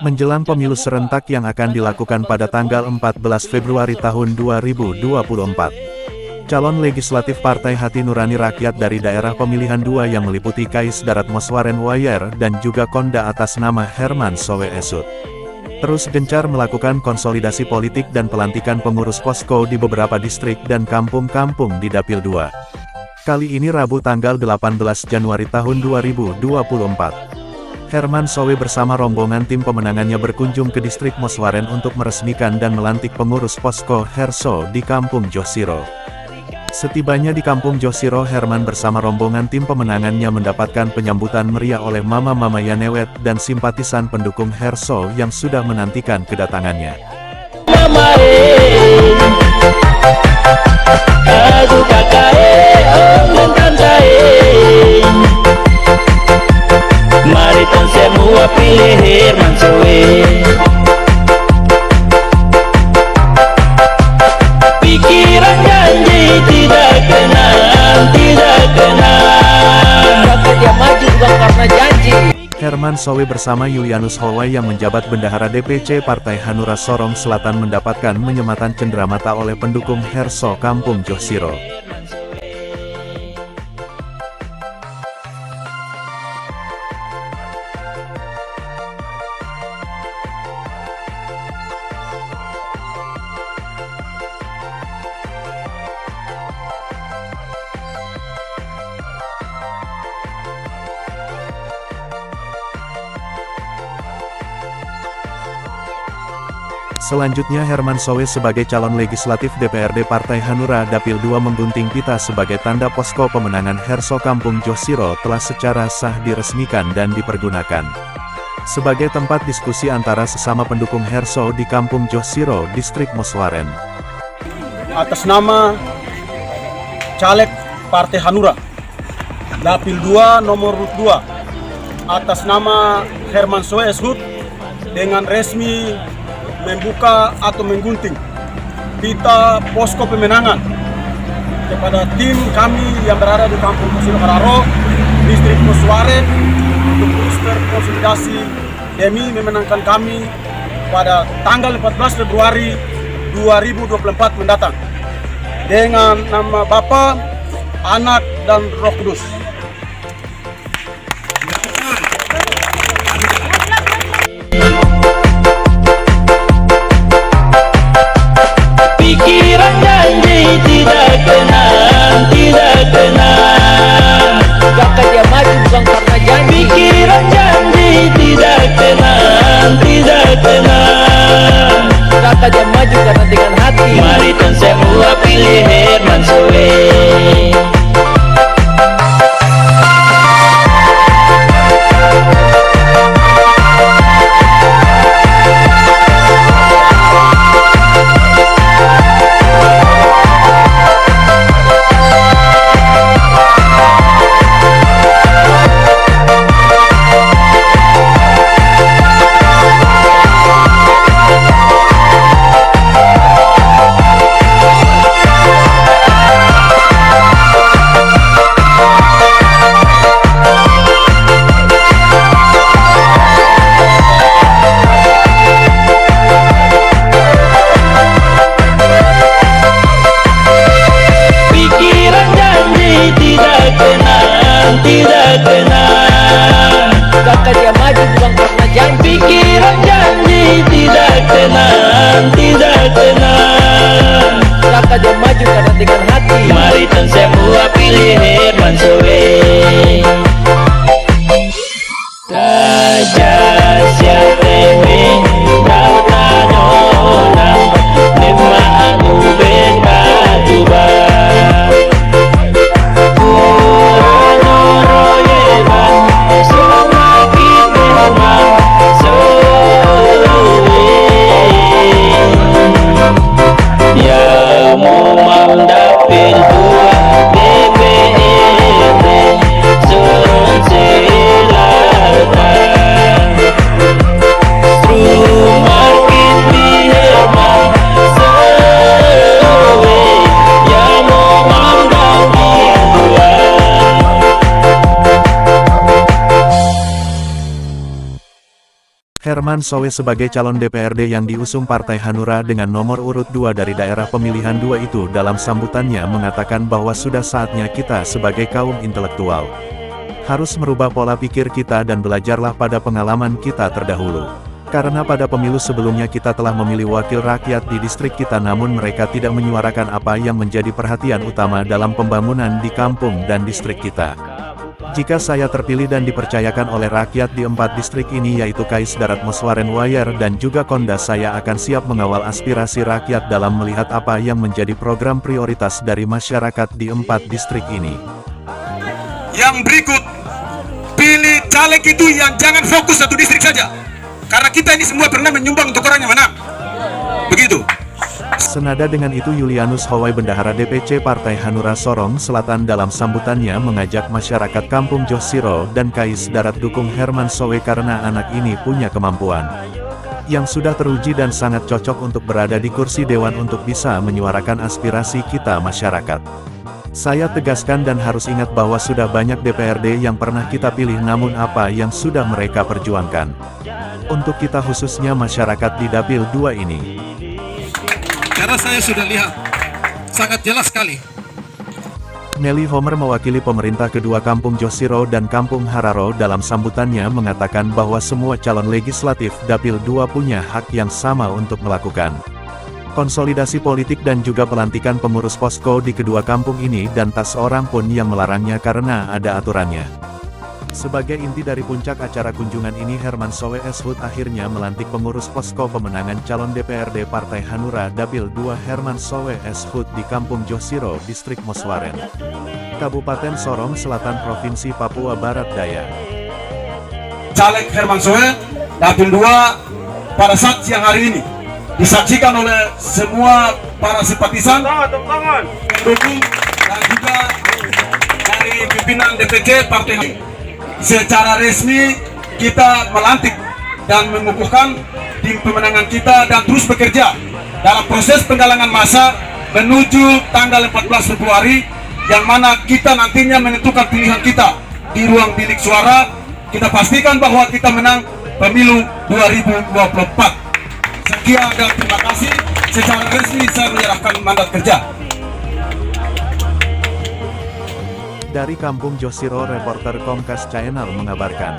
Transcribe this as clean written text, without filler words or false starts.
Menjelang pemilu serentak yang akan dilakukan pada tanggal 14 Februari tahun 2024. Calon legislatif Partai Hati Nurani Rakyat dari daerah pemilihan 2 yang meliputi Kais Darat Moswaren Wayer dan juga Konda atas nama Herman Sowe Esut, terus gencar melakukan konsolidasi politik dan pelantikan pengurus posko di beberapa distrik dan kampung-kampung di Dapil 2. Kali ini Rabu tanggal 18 Januari tahun 2024. Herman Sowe bersama rombongan tim pemenangannya berkunjung ke distrik Moswaren untuk meresmikan dan melantik pengurus posko Herso di Kampung Josiro. Setibanya di Kampung Josiro, Herman bersama rombongan tim pemenangannya mendapatkan penyambutan meriah oleh mama-mama Yanewet dan simpatisan pendukung Herso yang sudah menantikan kedatangannya. Marikan semua pilih Herman Sowe. Pikiran janji tidak kenal, tidak kenal. Maka dia maju bukan karena janji. Herman Sowe bersama Yulianus Howai yang menjabat bendahara DPC Partai Hanura Sorong Selatan mendapatkan menyematan cenderamata oleh pendukung Herso Kampung Josiro. Selanjutnya Herman Sowe sebagai calon legislatif DPRD Partai Hanura Dapil 2 menggunting pita sebagai tanda posko pemenangan Herso Kampung Josiro telah secara sah diresmikan dan dipergunakan sebagai tempat diskusi antara sesama pendukung Herso di Kampung Josiro, Distrik Moswaren. Atas nama caleg Partai Hanura Dapil 2 nomor 2 atas nama Herman Sowe Esut dengan resmi membuka atau menggunting pita posko pemenangan kepada tim kami yang berada di Kampung Josiro Kararo, Distrik Moswaren untuk terus berkonsolidasi demi memenangkan kami pada tanggal 14 Februari 2024 mendatang dengan nama Bapa, Anak, dan Roh Kudus. Pikiran janji tidak kenal, tidak kenal. Maka dia maju bukan karena janji. Pikiran janji tidak kenal, tidak kenal. Maka dia maju karena dengan hati. Mari semua pilih Herman Sowe. Herman Sowe sebagai calon DPRD yang diusung Partai Hanura dengan nomor urut 2 dari daerah pemilihan 2 itu dalam sambutannya mengatakan bahwa sudah saatnya kita sebagai kaum intelektual harus merubah pola pikir kita dan belajarlah pada pengalaman kita terdahulu. Karena pada pemilu sebelumnya kita telah memilih wakil rakyat di distrik kita namun mereka tidak menyuarakan apa yang menjadi perhatian utama dalam pembangunan di kampung dan distrik kita. Jika saya terpilih dan dipercayakan oleh rakyat di 4 distrik ini yaitu Kais Darat Moswaren Wayer dan juga Kondas, saya akan siap mengawal aspirasi rakyat dalam melihat apa yang menjadi program prioritas dari masyarakat di 4 distrik ini. Yang berikut, pilih caleg itu yang jangan fokus satu distrik saja. Karena kita ini semua pernah menyumbang untuk orang yang menang. Begitu. Senada dengan itu Yulianus Howai Bendahara DPC Partai Hanura Sorong Selatan dalam sambutannya mengajak masyarakat Kampung Josiro dan Kais Darat dukung Herman Sowe karena anak ini punya kemampuan yang sudah teruji dan sangat cocok untuk berada di kursi dewan untuk bisa menyuarakan aspirasi kita masyarakat. Saya tegaskan dan harus ingat bahwa sudah banyak DPRD yang pernah kita pilih namun apa yang sudah mereka perjuangkan untuk kita khususnya masyarakat di Dapil 2 ini. Karena saya sudah lihat, sangat jelas sekali. Nelly Homer mewakili pemerintah kedua Kampung Josiro dan Kampung Hararo dalam sambutannya mengatakan bahwa semua calon legislatif Dapil 2 punya hak yang sama untuk melakukan konsolidasi politik dan juga pelantikan pengurus posko di kedua kampung ini dan tak seorang pun yang melarangnya karena ada aturannya. Sebagai inti dari puncak acara kunjungan ini Herman Sowe Eshut akhirnya melantik pengurus posko pemenangan calon DPRD Partai Hanura Dapil 2 Herman Sowe Eshut di Kampung Josiro, Distrik Moswaren, Kabupaten Sorong Selatan Provinsi Papua Barat Daya. Caleg Herman Sowe, Dapil 2 pada saat siang hari ini disaksikan oleh semua para simpatisan, pendukung, dan juga dari pimpinan DPC Partai Hanura. Secara resmi kita melantik dan mengukuhkan tim pemenangan kita dan terus bekerja dalam proses penggalangan massa menuju tanggal 14 Februari yang mana kita nantinya menentukan pilihan kita di ruang bilik suara. Kita pastikan bahwa kita menang pemilu 2024. Sekian dan terima kasih. Secara resmi saya menyerahkan mandat kerja. Dari Kampung Josiro, reporter Komkas Channel mengabarkan.